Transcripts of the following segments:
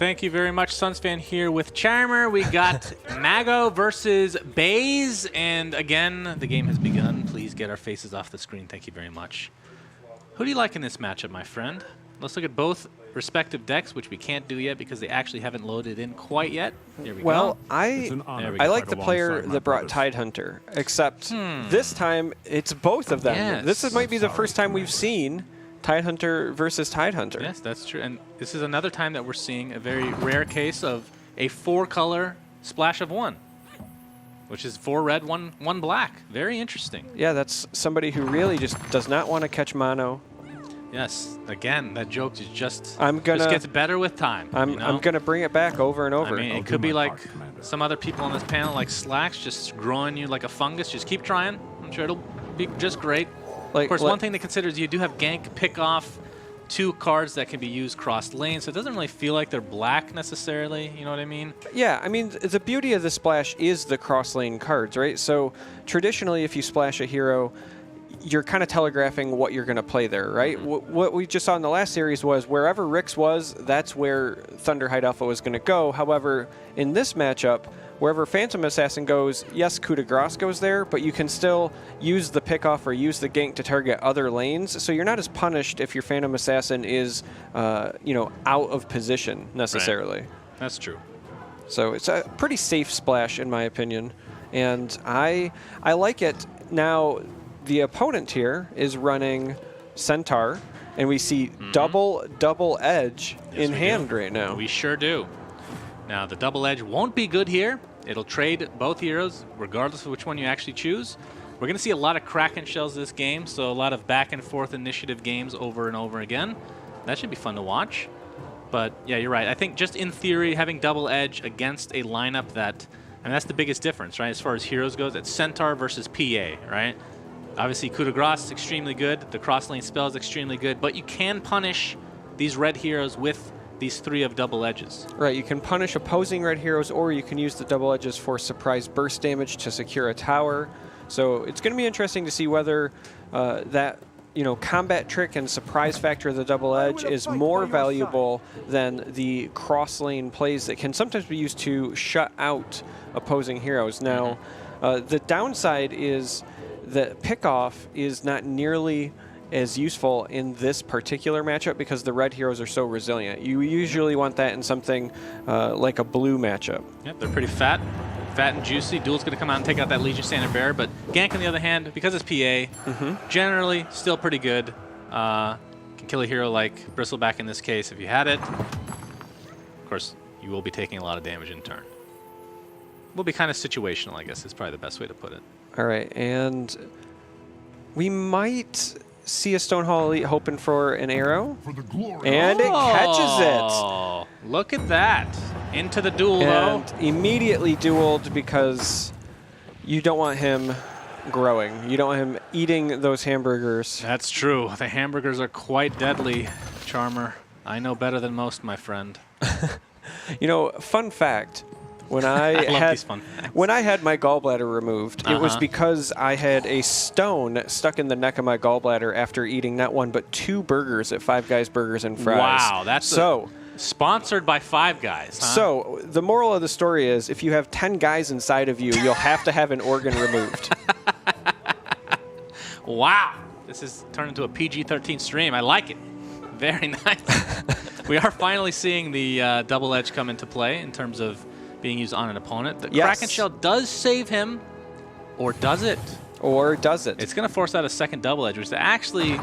Thank you very much, SUNSfan here with Charmer. We got Maggo versus Baize, and again, the game has begun. Please get our faces off the screen. Thank you very much. Who do you like in this matchup, my friend? Let's look at both respective decks, which we can't do yet because they actually haven't loaded in quite yet. There we go. I like the player that brought Tidehunter, except this time it's both of them. Yes. This might be the first time we've seen Tidehunter versus Tidehunter. Yes, that's true. And this is another time that we're seeing a very rare case of a 4-color splash of 1, which is 4 red, 1 black. Very interesting. Yeah, that's somebody who really just does not want to catch mono. Yes, again, that joke is just gets better with time. I'm going to bring it back over and over. I mean, it could be like some other people on this panel, like Slacks, just growing you like a fungus. Just keep trying. I'm sure it'll be just great. Of course, one thing to consider is you do have gank pick off 2 cards that can be used cross lane, so it doesn't really feel like they're black necessarily, you know what I mean? Yeah, I mean, the beauty of the splash is the cross lane cards, right? So traditionally, if you splash a hero, you're kind of telegraphing what you're going to play there, right? What we just saw in the last series was wherever Rix was, that's where Thunder Hide Alpha was going to go. However, in this matchup, wherever Phantom Assassin goes, yes, Coup de Grace goes there, but you can still use the pickoff or use the gank to target other lanes, so you're not as punished if your Phantom Assassin is, you know, out of position necessarily. Right. That's true. So it's a pretty safe splash in my opinion, and I like it. Now, the opponent here is running Centaur, and we see double edge in hand right now. We sure do. Now, the double edge won't be good here. It'll trade both heroes, regardless of which one you actually choose. We're going to see a lot of Kraken shells this game, so a lot of back-and-forth initiative games over and over again. That should be fun to watch. But, yeah, you're right. I think just in theory, having double edge against a lineup that... I mean, that's the biggest difference, right? As far as heroes goes, it's Centaur versus PA, right? Obviously, Coup de Grace is extremely good. The cross-lane spell is extremely good. But you can punish these red heroes with these 3 of double edges. Right, you can punish opposing red heroes, or you can use the double edges for surprise burst damage to secure a tower. So it's going to be interesting to see whether that combat trick and surprise factor of the double edge is more valuable than the cross lane plays that can sometimes be used to shut out opposing heroes. Now, the downside is that pickoff is not nearly as useful in this particular matchup because the red heroes are so resilient. You usually want that in something like a blue matchup. Yep, they're pretty fat and juicy. Duel's going to come out and take out that Legion Standard Bearer, but gank on the other hand, because it's PA, generally still pretty good. Can kill a hero like Bristleback in this case if you had it. Of course, you will be taking a lot of damage in turn. Will be kind of situational, I guess is probably the best way to put it. All right, and we might see a Stonehall Elite hoping for an arrow, and it catches it. Look at that. Into the duel, and immediately dueled because you don't want him growing. You don't want him eating those hamburgers. That's true. The hamburgers are quite deadly, Charmer. I know better than most, my friend. You know, fun fact. When I had my gallbladder removed, it was because I had a stone stuck in the neck of my gallbladder after eating not 1 but 2 burgers at Five Guys Burgers and Fries. Wow, that's sponsored by Five Guys. Huh? So the moral of the story is, if you have 10 guys inside of you, you'll have to have an organ removed. Wow, this has turned into a PG-13 stream. I like it. Very nice. We are finally seeing the double edge come into play in terms of being used on an opponent. The Kraken Shell does save him, or does it? Or does it? It's going to force out a second double edge, which is actually...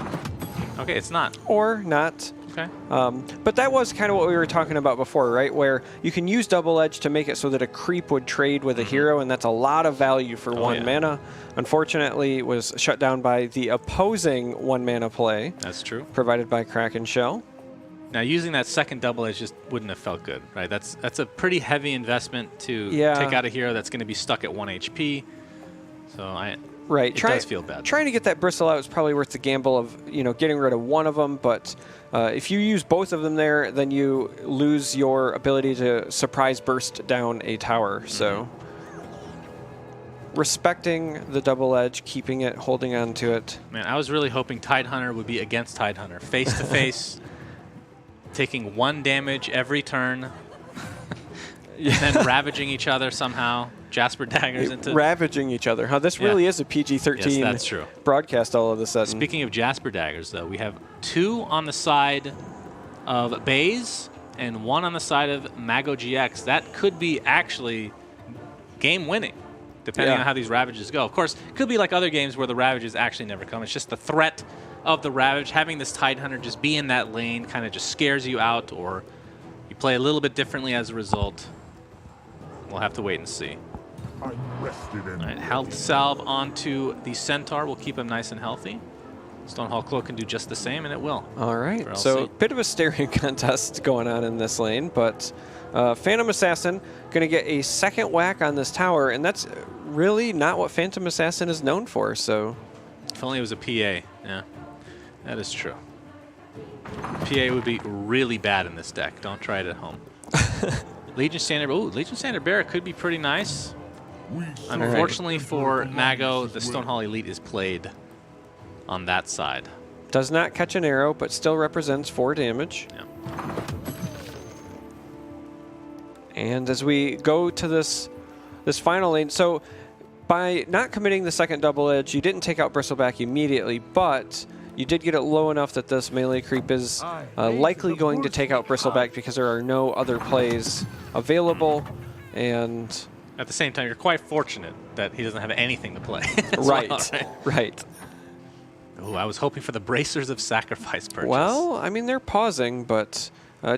Okay, it's not. Or not. Okay. But that was kind of what we were talking about before, right? Where you can use double edge to make it so that a creep would trade with a hero, and that's a lot of value for 1 mana. Unfortunately, it was shut down by the opposing 1 mana play. That's true. Provided by Kraken Shell. Now, using that second double edge just wouldn't have felt good, right? That's a pretty heavy investment to take out a hero that's going to be stuck at 1 HP. So it does feel bad. Trying to get that bristle out is probably worth the gamble of getting rid of 1 of them, but if you use both of them there, then you lose your ability to surprise burst down a tower. So respecting the double edge, keeping it, holding on to it. Man, I was really hoping Tidehunter would be against Tidehunter. Face to face, taking 1 damage every turn, and then ravaging each other somehow. Jasper daggers into... Ravaging each other. Huh? This really is a PG-13 yes, that's true. broadcast all of a sudden. Speaking of Jasper daggers, though, we have 2 on the side of Baize and 1 on the side of MaggoGx. That could be actually game-winning, depending on how these Ravages go. Of course, it could be like other games where the Ravages actually never come. It's just the threat of the Ravage. Having this Tidehunter just be in that lane kind of just scares you out, or you play a little bit differently as a result. We'll have to wait and see. All right, health salve onto the Centaur will keep him nice and healthy. Stonehall Cloak can do just the same, and it will. All right, so a bit of a staring contest going on in this lane, but Phantom Assassin going to get a second whack on this tower, and that's really not what Phantom Assassin is known for. So, if only it was a PA. Yeah, that is true. PA would be really bad in this deck. Don't try it at home. Legion Standard. Oh, Legion Standard Bearer could be pretty nice. Unfortunately for Maggo, the Stonehall Elite is played on that side. Does not catch an arrow, but still represents 4 damage. Yeah. And as we go to this final lane, so by not committing the second double edge, you didn't take out Bristleback immediately, but you did get it low enough that this melee creep is likely going to take out Bristleback because there are no other plays available. And at the same time, you're quite fortunate that he doesn't have anything to play. Right, right. Oh, I was hoping for the Bracers of Sacrifice purchase. Well, I mean, they're pausing, but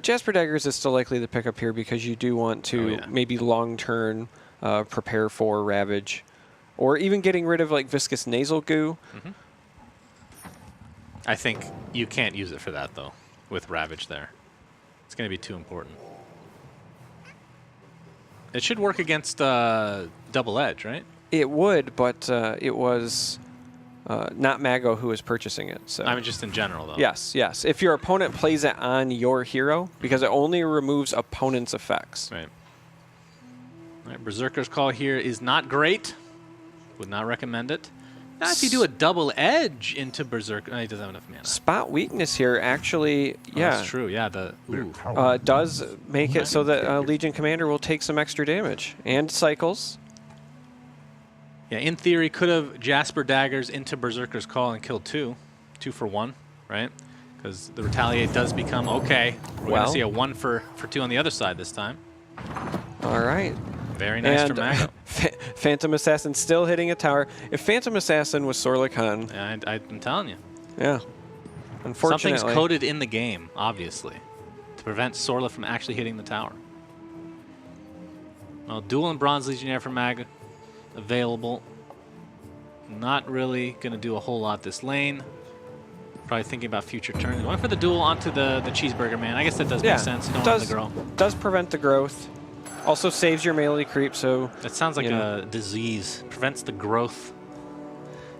Jasper Daggers is still likely to pick up here because you do want to maybe long-term prepare for Ravage. Or even getting rid of, like, Viscous Nasal Goo. Mm-hmm. I think you can't use it for that, though, with Ravage there. It's going to be too important. It should work against Double Edge, right? It would, but it was not Maggo who was purchasing it. So I mean, just in general, though. Yes, yes. If your opponent plays it on your hero, because it only removes opponent's effects. Right. All right, Berserker's Call here is not great. Would not recommend it. Now, if you do a double edge into Berserker, he doesn't have enough mana. Spot weakness here actually, that's true. Yeah, does make it so that Legion Commander will take some extra damage and cycles. Yeah, in theory, could have Jasper Daggers into Berserker's Call and killed 2 for 1, right? Because the Retaliate does become okay. We're going to see a 1 for 2 on the other side this time. All right. Very nice for Maggo. Phantom Assassin still hitting a tower. If Phantom Assassin was Sorlikhan... I'm telling you. Yeah. Unfortunately. Something's coded in the game, obviously, to prevent Sorla from actually hitting the tower. Well, Dual and Bronze Legionnaire for Mag available. Not really going to do a whole lot this lane. Probably thinking about future turns. Going for the Dual onto the Cheeseburger Man. I guess that does make sense. Don't want the grow. Does prevent the growth. Also saves your melee creep, so... That sounds like a disease. Prevents the growth.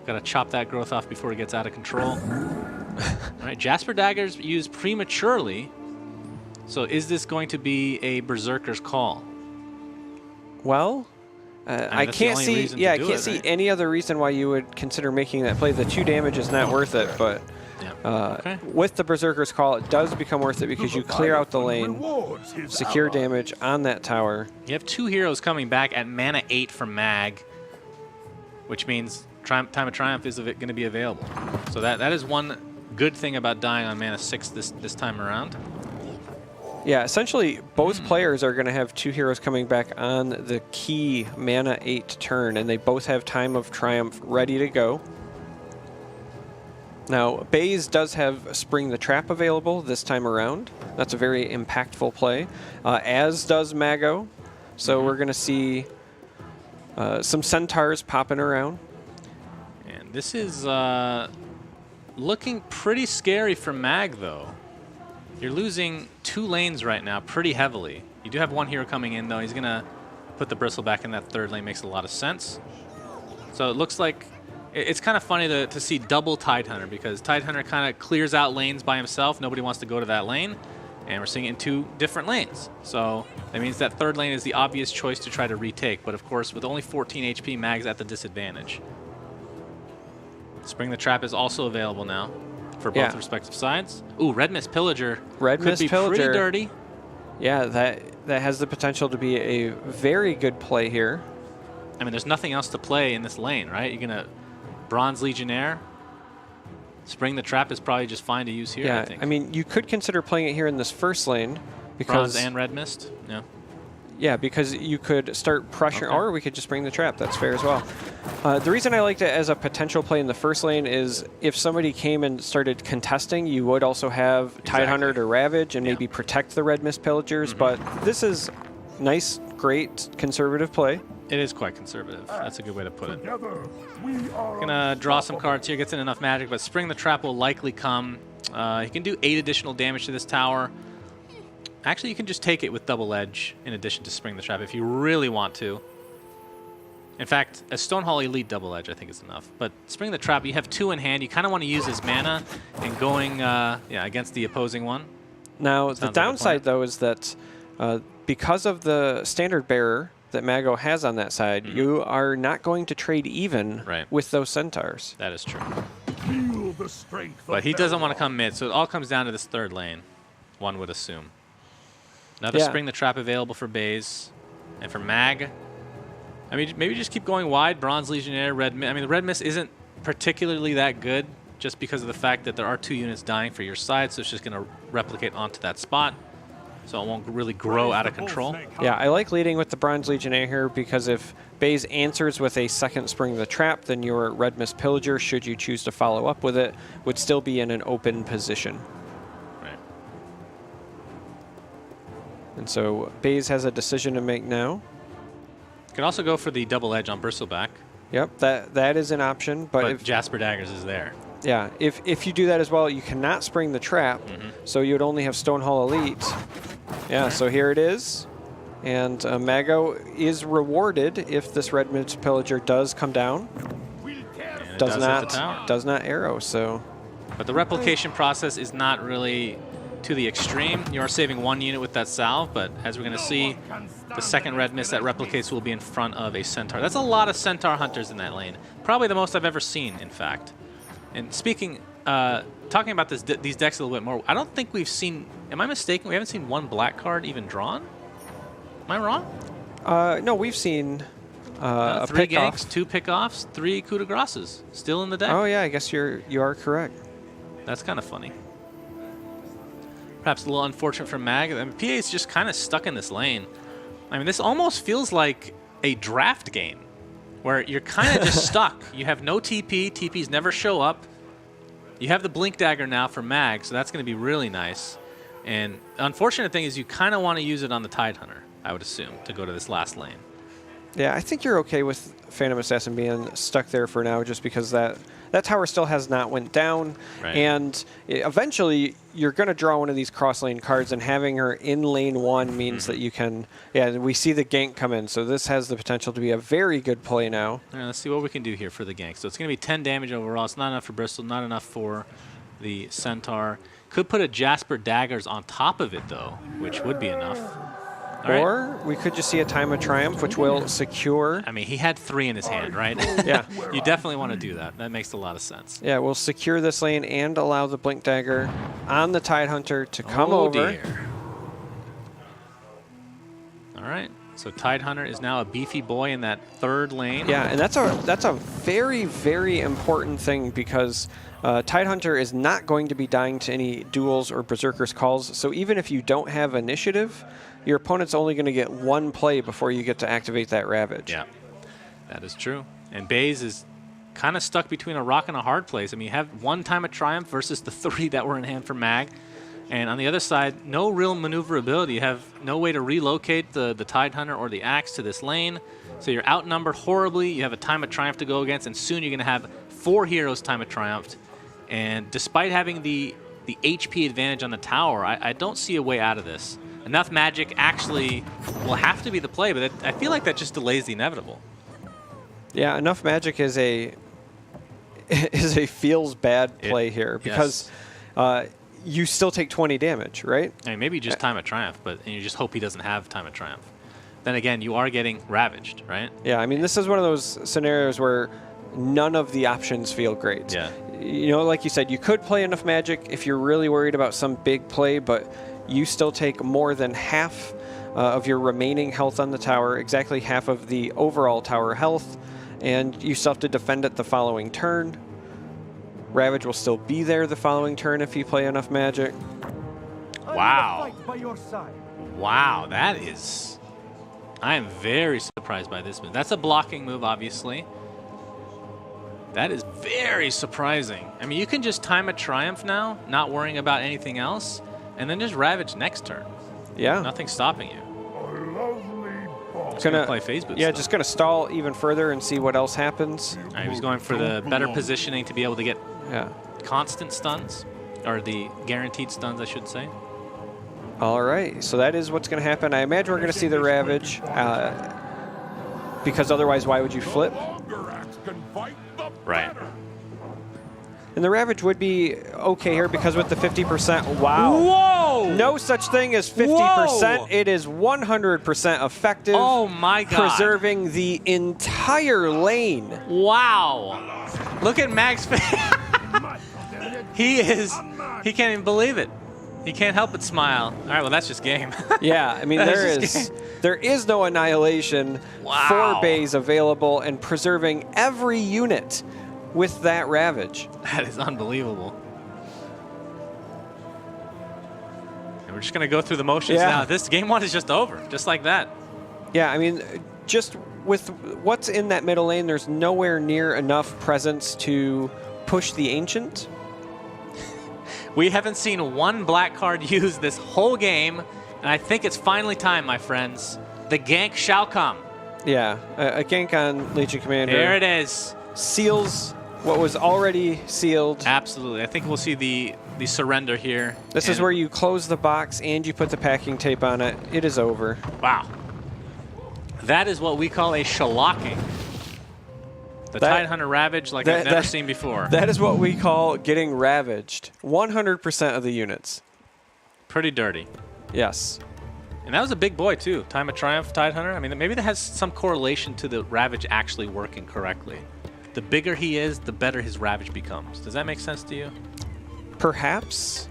Got to chop that growth off before it gets out of control. All right, Jasper Daggers used prematurely. So is this going to be a Berserker's Call? Well, I can't see. Yeah, I can't see any other reason why you would consider making that play. The 2 damage is not worth it, but with the Berserker's Call, it does become worth it because you clear out the lane, secure damage on that tower. You have 2 heroes coming back at mana 8 from Mag, which means Time of Triumph is going to be available. So that is one good thing about dying on mana 6 this time around. Yeah, essentially both players are going to have 2 heroes coming back on the key mana 8 turn, and they both have Time of Triumph ready to go. Now, Baize does have Spring the Trap available this time around. That's a very impactful play, as does Maggo. So we're going to see some Centaurs popping around. And this is looking pretty scary for Mag, though. You're losing 2 lanes right now pretty heavily. You do have 1 hero coming in, though. He's going to put the Bristle back in that 3rd lane. Makes a lot of sense. So it looks like it's kind of funny to see double Tidehunter, because Tidehunter kind of clears out lanes by himself. Nobody wants to go to that lane. And we're seeing it in 2 different lanes. So that means that 3rd lane is the obvious choice to try to retake. But, of course, with only 14 HP, Mag's at the disadvantage. Spring the Trap is also available now for both respective sides. Ooh, Red Mist Pillager could be pretty dirty. Yeah, that has the potential to be a very good play here. I mean, there's nothing else to play in this lane, right? You're going to Bronze Legionnaire. Spring the Trap is probably just fine to use here, Yeah, I think. I mean, you could consider playing it here in this first lane. Bronze and Red Mist? Yeah. Yeah, because you could start pressure, Okay. or we could just bring the trap. That's fair as well. The reason I liked it as a potential play in the first lane is if somebody came and started contesting, you would also have Tidehunter to Ravage and maybe protect the Red Mist Pillagers. But this is nice, great, conservative play. It is quite conservative. That's a good way to put it. Gonna draw some cards here, gets in enough magic, but Spring the Trap will likely come. He can do 8 additional damage to this tower. Actually, you can just take it with Double Edge in addition to Spring the Trap if you really want to. In fact, a Stonehall Elite Double Edge I think is enough. But Spring the Trap, you have 2 in hand. You kind of want to use his mana and going against the opposing one. Now, the downside, though, is that because of the standard bearer that Maggo has on that side, you are not going to trade even with those centaurs. That is true. But he doesn't want to come mid, so it all comes down to this third lane, one would assume. Another Spring the Trap available for Baize. And for Mag, I mean, maybe just keep going wide. Bronze Legionnaire, Red Mist. I mean, the Red Mist isn't particularly that good just because of the fact that there are 2 units dying for your side, so it's just going to replicate onto that spot. So it won't really grow out of control. Yeah, I like leading with the Bronze Legionnaire here because if Baize answers with a second Spring the Trap, then your Red Mist Pillager, should you choose to follow up with it, would still be in an open position. Right. And so Baize has a decision to make now. You can also go for the Double Edge on Bristleback. Yep, that is an option. But if Jasper Daggers is there. Yeah, if you do that as well, you cannot Spring the Trap, so you would only have Stonehall Elite. Yeah, so here it is. And Maggo is rewarded if this Red Mist Pillager does come down. Does not arrow, so. But the replication process is not really to the extreme. You are saving 1 unit with that salve, but as we're going to see, the second Red Mist that replicates will be in front of a Centaur. That's a lot of Centaur Hunters in that lane. Probably the most I've ever seen, in fact. And speaking, talking about these decks a little bit more, I don't think we've seen, am I mistaken? We haven't seen 1 black card even drawn? Am I wrong? No, we've seen 3 pick ganks, off. 2 pickoffs, 3 coup de grâces still in the deck. Oh yeah, I guess you are correct. That's kind of funny. Perhaps a little unfortunate for Mag. I mean, PA is just kind of stuck in this lane. I mean, this almost feels like a draft game where you're kind of just stuck. You have no TP. TPs never show up. You have the Blink Dagger now for Mag, so that's going to be really nice. And the unfortunate thing is you kind of want to use it on the Tidehunter, I would assume, to go to this last lane. Yeah, I think you're okay with Phantom Assassin being stuck there for now just because that tower still has not went down. Right. And eventually you're going to draw one of these cross lane cards, and having her in lane 1 means that you can, we see the gank come in. So this has the potential to be a very good play now. All right, let's see what we can do here for the gank. So it's going to be 10 damage overall. It's not enough for Bristol, not enough for the Centaur. Could put a Jasper Daggers on top of it, though, which would be enough. Or we could just see a Time of Triumph, which will secure. I mean, he had 3 in his hand, right? Yeah. You definitely want to do that. That makes a lot of sense. Yeah, we'll secure this lane and allow the Blink Dagger on the Tidehunter to come over. Dear. All right. So Tidehunter is now a beefy boy in that 3rd lane. Yeah, and that's a very, very important thing because Tidehunter is not going to be dying to any duels or Berserker's Calls. So even if you don't have initiative, your opponent's only going to get 1 play before you get to activate that Ravage. Yeah, that is true. And Baize is kind of stuck between a rock and a hard place. I mean, you have 1 Time of Triumph versus the 3 that were in hand for Mag. And on the other side, no real maneuverability. You have no way to relocate the Tidehunter or the Axe to this lane. So you're outnumbered horribly. You have a Time of Triumph to go against, and soon you're going to have 4 heroes Time of Triumph. And despite having the HP advantage on the tower, I don't see a way out of this. Enough magic actually will have to be the play, but I feel like that just delays the inevitable. Yeah, enough magic is a feels bad play here because you still take 20 damage, right? I mean, maybe just Time of Triumph, and you just hope he doesn't have Time of Triumph. Then again, you are getting ravaged, right? Yeah, I mean, this is one of those scenarios where none of the options feel great. Yeah. You know, like you said, you could play enough magic if you're really worried about some big play, but you still take more than half of your remaining health on the tower, exactly half of the overall tower health, and you still have to defend it the following turn. Ravage will still be there the following turn if you play enough magic. Wow. Wow, that is... I am very surprised by this move. That's a blocking move, obviously. That is very surprising. I mean, you can just time a Triumph now, not worrying about anything else, and then just Ravage next turn. Yeah. Nothing's stopping you. Gonna play phase boost. Yeah, though. just gonna stall even further and see what else happens. All right, he's going for the better positioning to be able to get constant stuns, or the guaranteed stuns, I should say. All right, so that is what's gonna happen. I imagine we're gonna see the Ravage, because otherwise, why would you flip? Right. And the Ravage would be okay here because with the 50%, wow. Whoa! No such thing as 50%. Whoa! It is 100% effective. Oh my God. Preserving the entire lane. Wow. Look at Mag's face. He can't even believe it. He can't help but smile. All right, well, that's just game. Yeah, I mean, there is no annihilation for Baize available and preserving every unit with that Ravage. That is unbelievable. And we're just going to go through the motions now. This game one is just over, just like that. Yeah, I mean, just with what's in that middle lane, there's nowhere near enough presence to push the Ancient. We haven't seen one black card used this whole game, and I think it's finally time, my friends. The gank shall come. Yeah, a gank on Legion Commander. There it is. Seals what was already sealed. Absolutely. I think we'll see the surrender here. This is where you close the box and you put the packing tape on it. It is over. Wow. That is what we call a shellacking. The Tidehunter Ravage like I've never seen before. That is what we call getting ravaged. 100% of the units. Pretty dirty. Yes. And that was a big boy, too. Time of Triumph, Tidehunter. I mean, maybe that has some correlation to the Ravage actually working correctly. The bigger he is, the better his Ravage becomes. Does that make sense to you? Perhaps.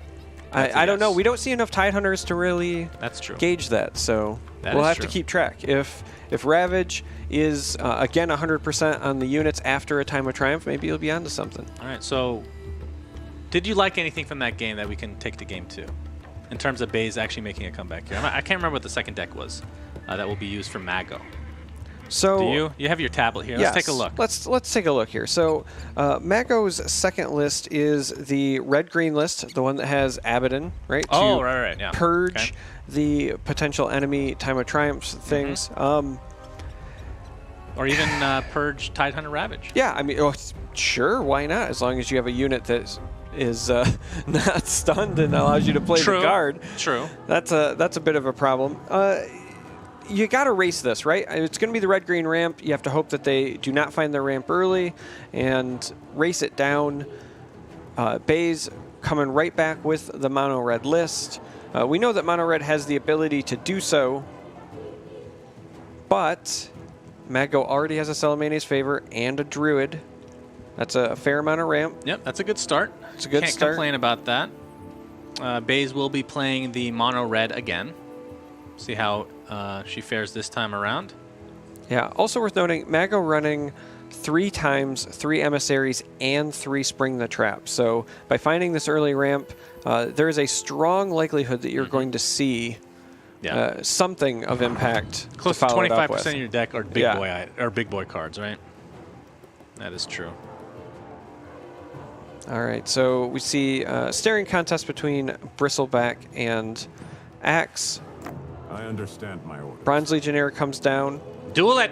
I don't know. We don't see enough Tidehunters to really gauge that, so we'll have to keep track. If Ravage is, again, 100% on the units after a Time of Triumph, maybe he'll be onto something. All right, so did you like anything from that game that we can take to game 2? In terms of Baize actually making a comeback here. I can't remember what the second deck was that will be used for Maggo. So do you have your tablet here? Let's take a look. Let's take a look here. So Maggo's second list is the red-green list, the one that has Abaddon, right? Oh, right, yeah. Purge the potential enemy Time of Triumph things. Or even purge Tidehunter Ravage. Yeah, I mean, sure, why not? As long as you have a unit that is not stunned and allows you to play the guard. True. That's a bit of a problem. You got to race this, right? It's going to be the red-green ramp. You have to hope that they do not find their ramp early and race it down. Baize coming right back with the mono-red list. We know that mono-red has the ability to do so, but Maggo already has a Salamania's Favor and a Druid. That's a fair amount of ramp. Yep, that's a good start. It's a good start. Can't complain about that. Baize will be playing the mono-red again. See how she fares this time around. Yeah, also worth noting, Maggo running 3 times 3 emissaries and 3 Spring the Trap. So by finding this early ramp, there is a strong likelihood that you're going to see something of impact. Close to 25% of your deck are big boy cards, right? That is true. All right, so we see a staring contest between Bristleback and Axe. I understand my order. Bronze Legionnaire comes down. Duel it!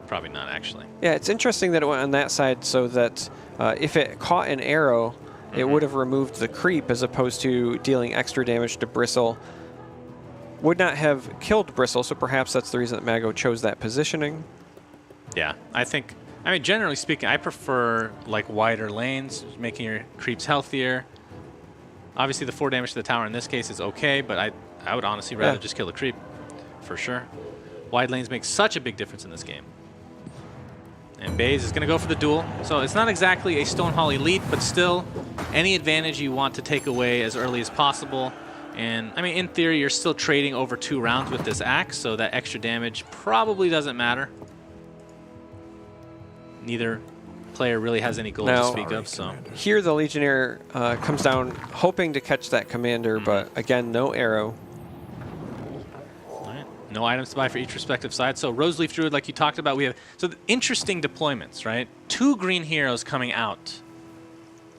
Probably not, actually. Yeah, it's interesting that it went on that side so that if it caught an arrow, it would have removed the creep as opposed to dealing extra damage to Bristle. Would not have killed Bristle, so perhaps that's the reason that Maggo chose that positioning. Yeah, I mean, generally speaking, I prefer like wider lanes, making your creeps healthier. Obviously, the 4 damage to the tower in this case is okay, but I would honestly rather just kill the creep, for sure. Wide lanes make such a big difference in this game. And Baize is going to go for the duel. So it's not exactly a Stonehall elite, but still any advantage you want to take away as early as possible. And, I mean, in theory, you're still trading over 2 rounds with this axe, so that extra damage probably doesn't matter. Neither player really has any gold to speak of, so. Here the Legionnaire comes down hoping to catch that commander, but again, no arrow. No items to buy for each respective side. So Roseleaf Druid, like you talked about, we have interesting deployments, right? 2 green heroes coming out,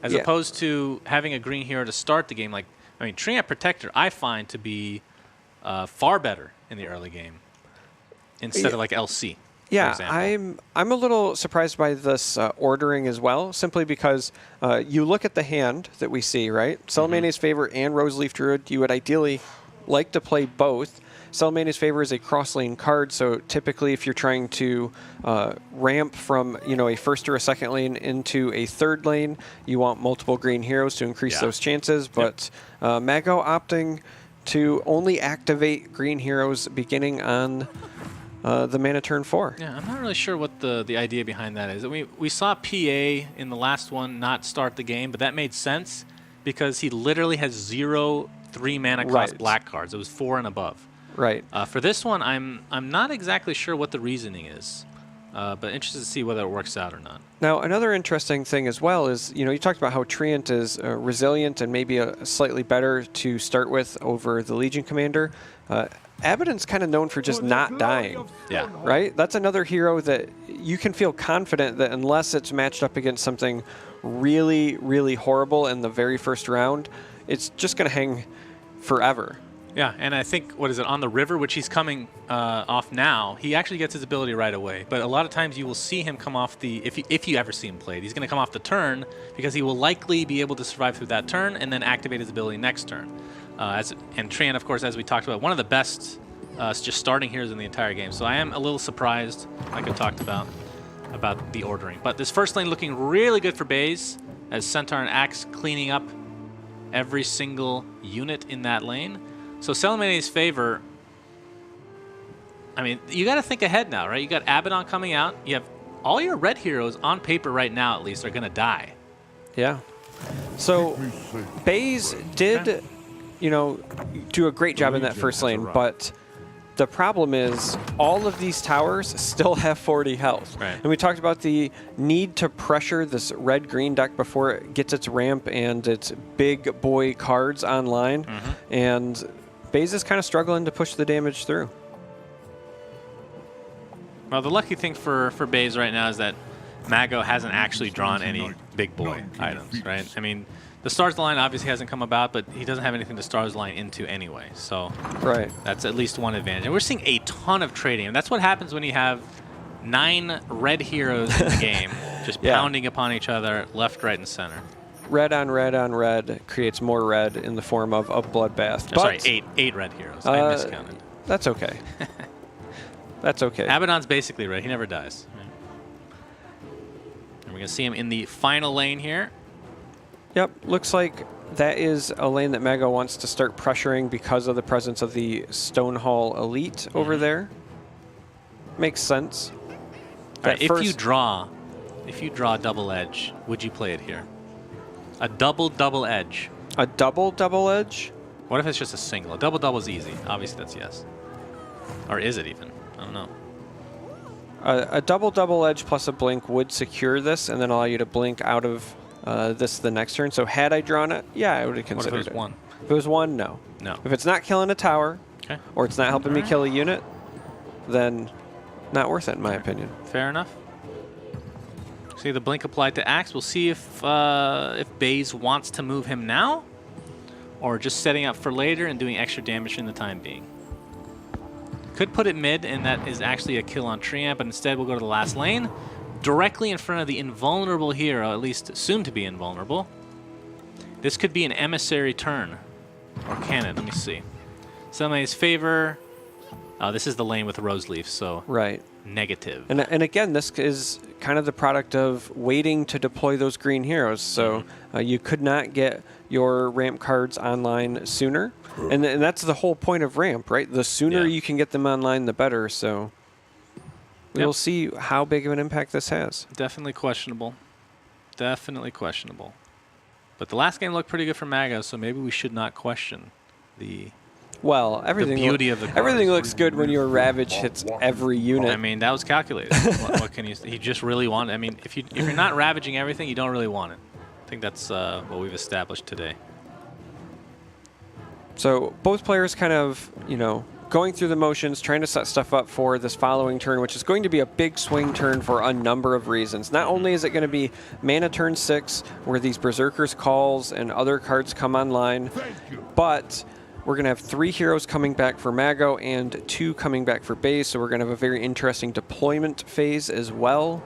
as opposed to having a green hero to start the game. Like, I mean, Treant Protector I find to be far better in the early game instead of like LC. Yeah, I'm a little surprised by this ordering as well, simply because you look at the hand that we see, right? Salamania's Favor and Roseleaf Druid, you would ideally like to play both. Salamania's Favor is a cross-lane card, so typically if you're trying to ramp from a first or a second lane into a third lane, you want multiple green heroes to increase those chances, but Maggo opting to only activate green heroes beginning on the mana turn 4. Yeah, I'm not really sure what the idea behind that is. We saw PA in the last one not start the game, but that made sense because he literally has 0 3 mana cost black cards. It was 4 and above. Right. For this one, I'm not exactly sure what the reasoning is, but interested to see whether it works out or not. Now, another interesting thing as well is, you talked about how Treant is resilient and maybe slightly better to start with over the Legion Commander. Abaddon's kind of known for just not dying. Yeah. Right? That's another hero that you can feel confident that unless it's matched up against something really, really horrible in the very first round, it's just going to hang forever. Yeah, and I think, what is it, on the river, which he's coming off now, he actually gets his ability right away. But a lot of times you will see him come off the, if you ever see him played, he's going to come off the turn because he will likely be able to survive through that turn and then activate his ability next turn. And Treant, of course, as we talked about, one of the best just starting heroes in the entire game. So I am a little surprised, like I talked about the ordering. But this first lane looking really good for Baize, as Centaur and Axe cleaning up every single unit in that lane. So Salamania's Favor, I mean, you got to think ahead now, right? You got Abaddon coming out. You have all your red heroes on paper right now, at least, are going to die. Yeah. So Baize did, do a great job in that first lane, but the problem is all of these towers still have 40 health. Right. And we talked about the need to pressure this red-green deck before it gets its ramp and its big boy cards online. And Baize is kind of struggling to push the damage through. Well, the lucky thing for Baize right now is that Maggo hasn't actually drawn any big boy items, right? I mean, the Stars line obviously hasn't come about, but he doesn't have anything to Stars line into anyway. So that's at least one advantage. And we're seeing a ton of trading. And that's what happens when you have 9 red heroes in the game, just pounding upon each other left, right, and center. Red on red creates more red in the form of a bloodbath. Oh, sorry, 8 red heroes. I miscounted. That's okay. That's okay. Abaddon's basically red. He never dies. And we're going to see him in the final lane here. Yep, looks like that is a lane that Maggo wants to start pressuring because of the presence of the Stonehall Elite over there. Makes sense. Right, if you draw double edge, would you play it here? A double edge. A double edge? What if it's just a single? A double is easy. Obviously, that's yes. Or is it even? I don't know. A double edge plus a blink would secure this and then allow you to blink out of this the next turn. So had I drawn it, yeah, I would have considered it. What if it was 1? If it was 1, no. No. If it's not killing a tower, or it's not helping me kill a unit, then not worth it in my opinion. Fair enough. See the blink applied to Axe. We'll see if Baize wants to move him now, or just setting up for later and doing extra damage in the time being. Could put it mid, and that is actually a kill on Treant, but instead we'll go to the last lane, directly in front of the invulnerable hero, at least soon to be invulnerable. This could be an emissary turn, or can it? Let me see. Salamania's Favor. This is the lane with the Roseleaf, so negative. And again, this is kind of the product of waiting to deploy those green heroes. So you could not get your ramp cards online sooner. And that's the whole point of ramp, right? The sooner you can get them online, the better. So we'll see how big of an impact this has. Definitely questionable. Definitely questionable. But the last game looked pretty good for Maggo, so maybe we should not question Well, everything beauty of the cards. everything looks good when your Ravage hits every unit. I mean, that was calculated. what can you? He just really wanted. I mean, if you're not ravaging everything, you don't really want it. I think that's what we've established today. So both players kind of, going through the motions, trying to set stuff up for this following turn, which is going to be a big swing turn for a number of reasons. Not only is it going to be mana turn 6, where these Berserkers calls and other cards come online, but we're going to have 3 heroes coming back for Maggo and 2 coming back for Baize, so we're going to have a very interesting deployment phase as well.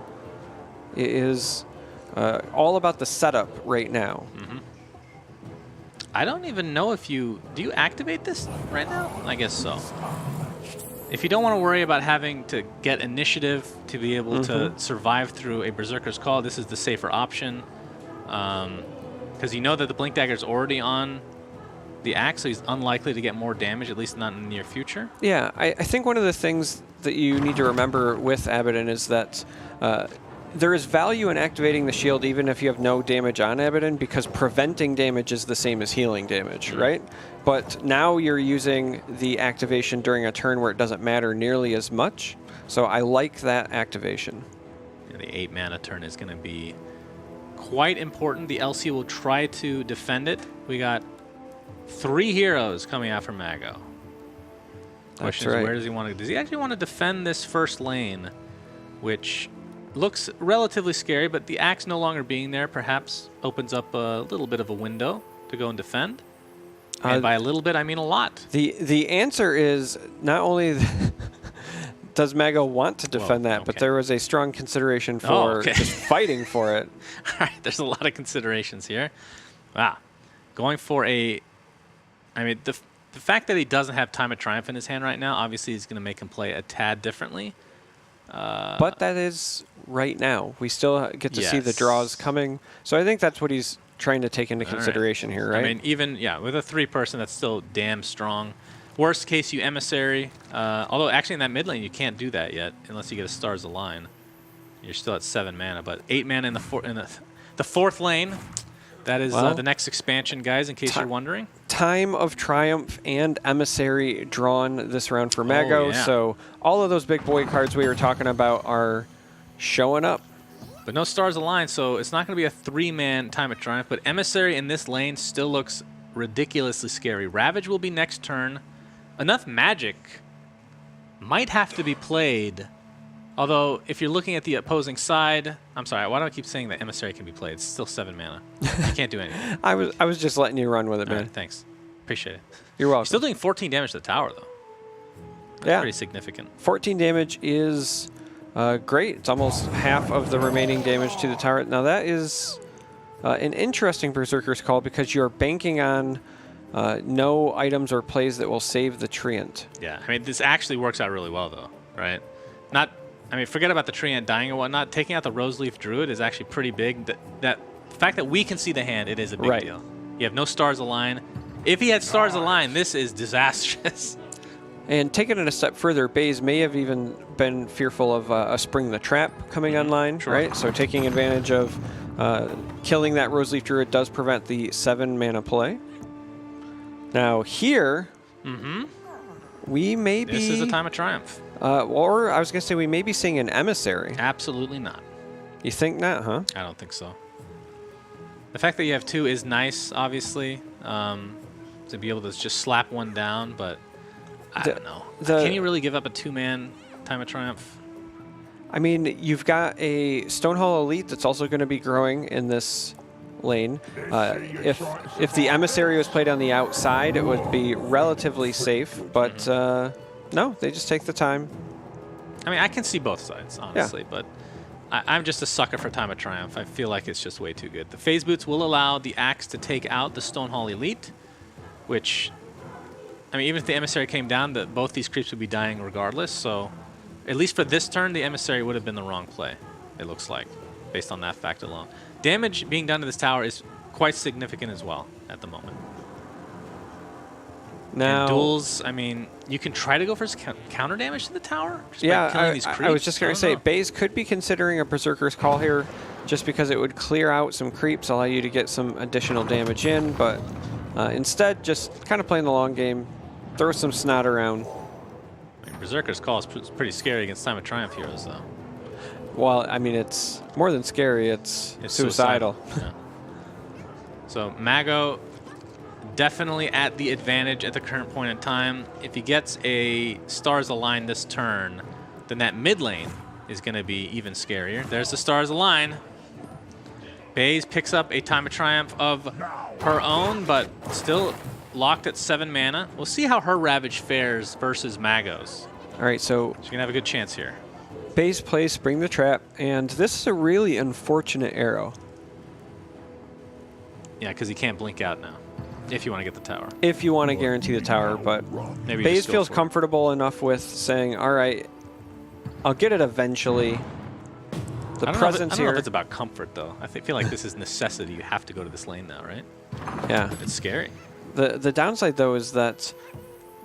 It is all about the setup right now. I don't even know if do you activate this right now? I guess so. If you don't want to worry about having to get initiative to be able to survive through a Berserker's Call, this is the safer option. Because you know that the Blink Dagger is already on the axe, so he's unlikely to get more damage, at least not in the near future. Yeah, I think one of the things that you need to remember with Abaddon is that there is value in activating the shield even if you have no damage on Abaddon, because preventing damage is the same as healing damage, right? But now you're using the activation during a turn where it doesn't matter nearly as much, so I like that activation. Yeah, the 8 mana turn is going to be quite important. The LC will try to defend it. We got 3 heroes coming out from Maggo. Question is, where does he want to? Does he actually want to defend this first lane, which looks relatively scary, but the axe no longer being there perhaps opens up a little bit of a window to go and defend. And by a little bit, I mean a lot. The answer is not only does Maggo want to defend but there was a strong consideration for just fighting for it. All right, there's a lot of considerations here. Wow. Going for a... I mean, the fact that he doesn't have Time of Triumph in his hand right now, obviously is going to make him play a tad differently. But that is right now. We still get to see the draws coming. So I think that's what he's trying to take into consideration here, right? I mean, even, with a 3-person, that's still damn strong. Worst case, you Emissary. Although, actually, in that mid lane, you can't do that yet, unless you get a Stars Align. You're still at 7 mana, but 8 mana in the 4th lane. That is the next expansion, guys, in case you're wondering. Time of Triumph and Emissary drawn this round for Maggo, so all of those big boy cards we were talking about are showing up. But no Stars Align, so it's not going to be a 3-man Time of Triumph, but Emissary in this lane still looks ridiculously scary. Ravage will be next turn. Enough magic might have to be played. Although, if you're looking at the opposing side... I'm sorry, why do I keep saying that Emissary can be played? It's still 7 mana. You can't do anything. I was just letting you run with it, man. All right, thanks. Appreciate it. You're welcome. Still doing 14 damage to the tower, though. That's pretty significant. 14 damage is great. It's almost half of the remaining damage to the tower. Now, that is an interesting Berserker's Call because you're banking on no items or plays that will save the Treant. Yeah, I mean, this actually works out really well, though, right? I mean, forget about the Treant dying or whatnot. Taking out the Roseleaf Druid is actually pretty big. The fact that we can see the hand, it is a big deal. You have no Stars Align. If he had Stars Align, this is disastrous. And taking it a step further, Baize may have even been fearful of a Spring the Trap coming online, right? So taking advantage of killing that Roseleaf Druid does prevent the 7 mana play. Now here, we may be... This is a Time of Triumph. Or I was going to say we may be seeing an Emissary. Absolutely not. You think not, huh? I don't think so. The fact that you have 2 is nice, obviously, to be able to just slap one down, but I don't know. Can you really give up a 2-man Time of Triumph? I mean, you've got a Stonehall Elite that's also going to be growing in this lane. If the Emissary was played on the outside, it would be relatively safe, but no, they just take the time. I mean, I can see both sides, honestly, but I'm just a sucker for Time of Triumph. I feel like it's just way too good. The Phase Boots will allow the Axe to take out the Stonehall Elite, which, I mean, even if the Emissary came down, both these creeps would be dying regardless, so at least for this turn, the Emissary would have been the wrong play, it looks like, based on that fact alone. Damage being done to this tower is quite significant as well at the moment. Now, and duels, I mean, you can try to go for counter damage to the tower. Just by killing these creeps. I was just going to say, Baize could be considering a Berserker's Call here, just because it would clear out some creeps, allow you to get some additional damage in. But Instead, just kind of playing the long game, throw some snot around. I mean, Berserker's Call is pretty scary against Time of Triumph heroes, though. Well, I mean, it's more than scary, it's suicidal. Yeah. So Maggo definitely at the advantage at the current point in time. If he gets a Stars Align this turn, then that mid lane is going to be even scarier. There's the Stars Align. Baize picks up a Time of Triumph of her own, but still locked at 7 mana. We'll see how her Ravage fares versus Maggo's. All right, so She's going to have a good chance here. Baize plays Spring the Trap, and this is a really unfortunate arrow. Yeah, because he can't blink out now, if you want to get the tower. If you want to guarantee the tower, but Maybe Baize just go feels for it. comfortable enough with saying, all right, I'll get it eventually. The I don't presence know here. if it's about comfort, though. I feel like this is necessity. You have to go to this lane now, right? Yeah. It's scary. The downside, though, is that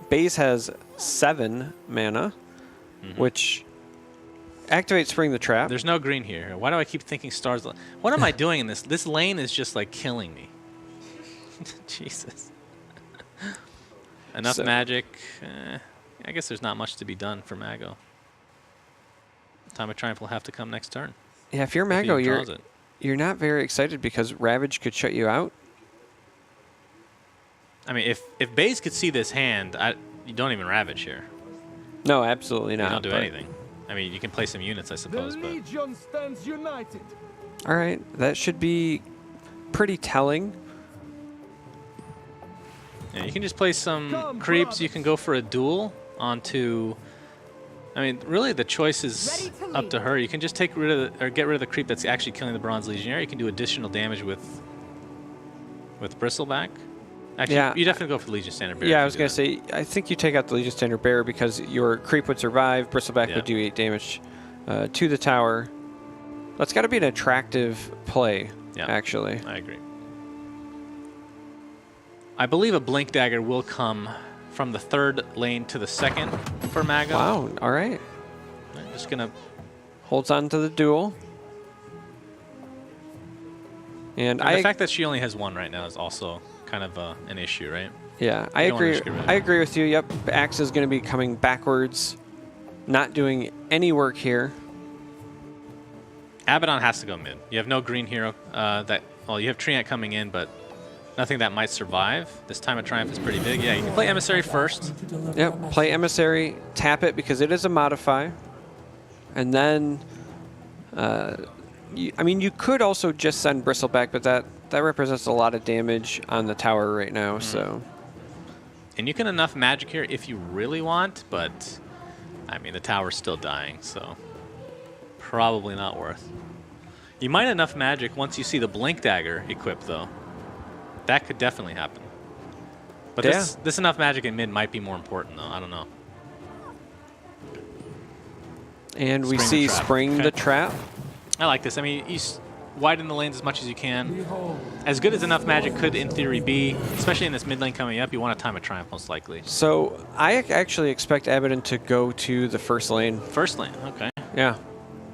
Baize has 7 mana, which activates Spring the Trap. There's no green here. Why do I keep thinking Stars? What am I doing in this? This lane is just like killing me. Jesus. Enough So- magic. I guess there's not much to be done for Maggo. Time of Triumph will have to come next turn. Yeah, if you're if he Maggo, draws it. you're not very excited because Ravage could shut you out. I mean, if Baize could see this hand, you don't even Ravage here. No, absolutely not. You don't do but- anything. I mean, you can play some units, I suppose, The but Legion stands united. All right, that should be pretty telling. yeah, you can just play some creeps. You can go for a duel onto. I mean, really, the choice is up to her. You can just take rid of or get rid of the creep that's actually killing the Bronze Legionnaire. You can do additional damage with Bristleback. Actually, Yeah. you definitely go for the Legion Standard Bearer. Yeah, I if was you going do to say, I think you take out the Legion Standard Bearer because your creep would survive, Bristleback Yeah. would do 8 damage to the tower. That's got to be an attractive play, Yeah. actually. that. I agree. I believe a Blink Dagger will come from the 3rd lane to the 2nd for Maggo. Wow, all right. I'm just going to. Holds on to the duel. And the fact that she only has 1 right now is also kind of an issue, right? yeah, I You don't wanna agree. just get rid of I it. agree with you. Yep, Axe is going to be coming backwards, not doing any work here. Abaddon has to go mid. You have no green hero well, you have Treant coming in, but nothing that might survive. This Time of Triumph is pretty big. Yeah, you can play Emissary first. Yep, play Emissary, tap it because it is a modify. And then, I mean, you could also just send Bristleback, but that represents a lot of damage on the tower right now, so. And you can enough magic here if you really want, but I mean, the tower's still dying, so probably not worth. You might enough magic once you see the Blink Dagger equipped, though. That could definitely happen. But Yeah. this enough magic in mid might be more important, though. I don't know. And we Spring the see Trap. Spring Okay. the Trap. I like this. I mean, you widen the lanes as much as you can. As good as enough magic could, in theory, be, especially in this mid lane coming up, you want a Time of Triumph, most likely. So I actually expect Abaddon to go to the first lane. First lane, okay. Yeah.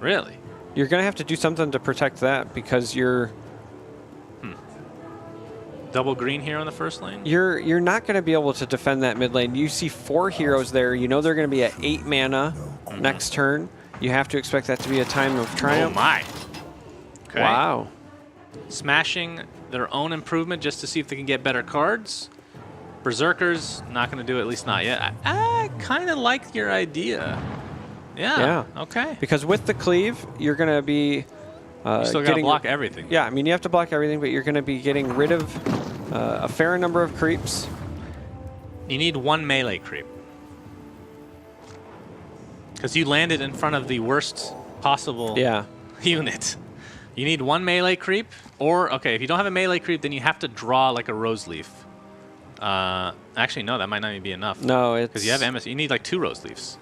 Really? You're going to have to do something to protect that because you're Double green here on the first lane? you're not going to be able to defend that mid lane. You see 4 heroes there. You know they're going to be at 8 mana next turn. You have to expect that to be a Time of Oh Triumph. my. Okay. Wow. Smashing their own improvement just to see if they can get better cards. Berserkers, not going to do it, at least not yet. I kind of like your idea. Yeah. Okay. Because with the cleave, you're going to be You still got to getting block everything. Yeah, I mean you have to block everything, but you're going to be getting rid of a fair number of creeps. You need 1 melee creep. Because you landed in front of the worst possible Yeah. unit. You need 1 melee creep, or, okay, if you don't have a melee creep, then you have to draw like a rose leaf. Actually, no, that might not even be enough. No, it's Because you have MS, you need like 2 rose leaves.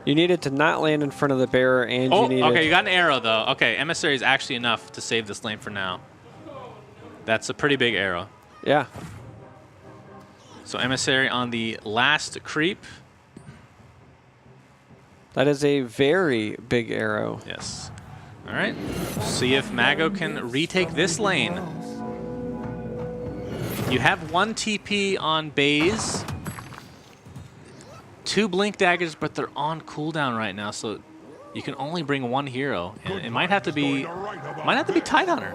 You needed to not land in front of the bearer, and Oh, you needed. okay, you got an arrow though. Okay, emissary is actually enough to save this lane for now. That's a pretty big arrow. Yeah. So emissary on the last creep. That is a very big arrow. Yes. All right. See if Maggo can retake this lane. You have 1 TP on Baize, 2 Blink Daggers, but they're on cooldown right now, so you can only bring 1 hero, and it might have to be Tidehunter.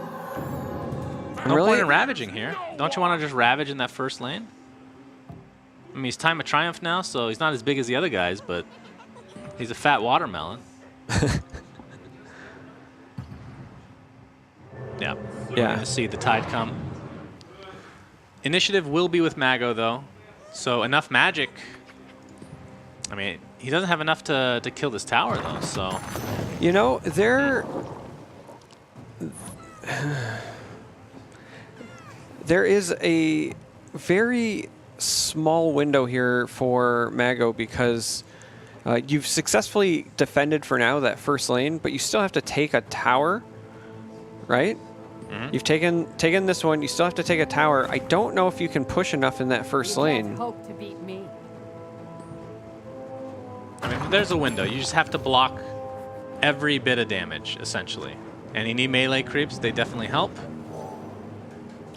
No point in ravaging here. Don't you want to just ravage in that first lane? I mean, he's Time of Triumph now, so he's not as big as the other guys, but he's a fat watermelon. Yeah. We're going to see the tide come. Initiative will be with Maggo, though. So enough magic. I mean, he doesn't have enough to kill this tower, though, so. You know, there is a very small window here for Maggo because you've successfully defended for now that first lane, but you still have to take a tower, right? You've taken this one. You still have to take a tower. I don't know if you can push enough in that first lane. Hope to beat me. I mean, there's a window. You just have to block every bit of damage, essentially. And you need melee creeps. They definitely help.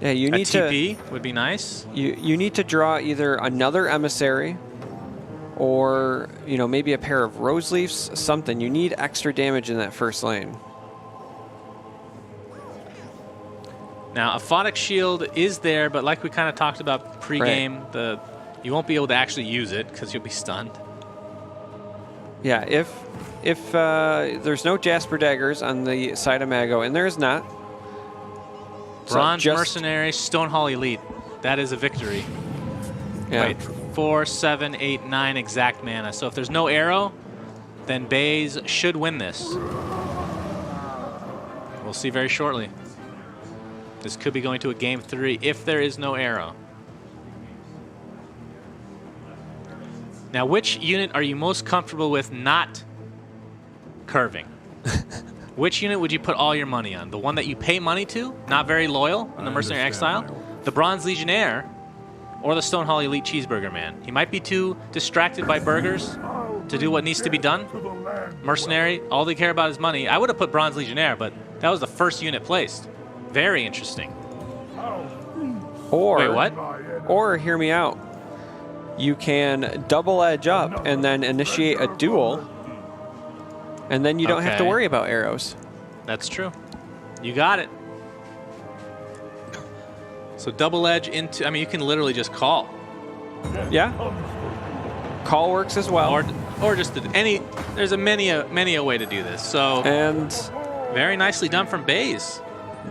Yeah, you need a TP would be nice. You need to draw either another emissary or, you know, maybe a pair of rose leaves, something. You need extra damage in that first lane. Now, a Photic Shield is there, but like we kind of talked about pre-game, you won't be able to actually use it because you'll be stunned. Yeah, if there's no Jasper Daggers on the side of Maggo, and there is not. Bronze Mercenary, Stonehall Elite. That is a victory. Yeah. Wait, 4, 7, 8, 9 exact mana. So if there's no arrow, then Baize should win this. We'll see very shortly. This could be going to a game 3 if there is no arrow. Now, which unit are you most comfortable with not curving? Which unit would you put all your money on? The one that you pay money to, not very loyal, in the Mercenary Exile? The Bronze Legionnaire, or the Stonehall Elite Cheeseburger Man? He might be too distracted by burgers to do what needs to be done. Mercenary, all they care about is money. I would have put Bronze Legionnaire, but that was the first unit placed. Very interesting. Or, wait, what? Or, hear me out. You can double edge up and then initiate a duel, and then you don't have to worry about arrows. That's true. You got it. So double edge into, I mean, you can literally just call. Yeah. Call works as well. Or just there's many a way to do this. So, and very nicely done from Baize.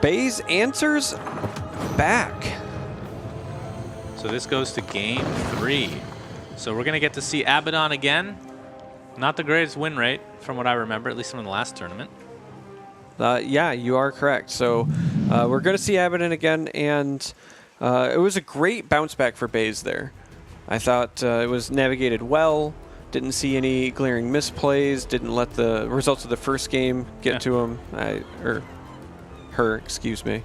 Baize answers back. So this goes to game 3. So we're going to get to see Abaddon again. Not the greatest win rate from what I remember, at least from the last tournament. Yeah, you are correct. So we're going to see Abaddon again, and it was a great bounce back for Baize there. I thought it was navigated well, didn't see any glaring misplays, didn't let the results of the first game get to him, or her, excuse me.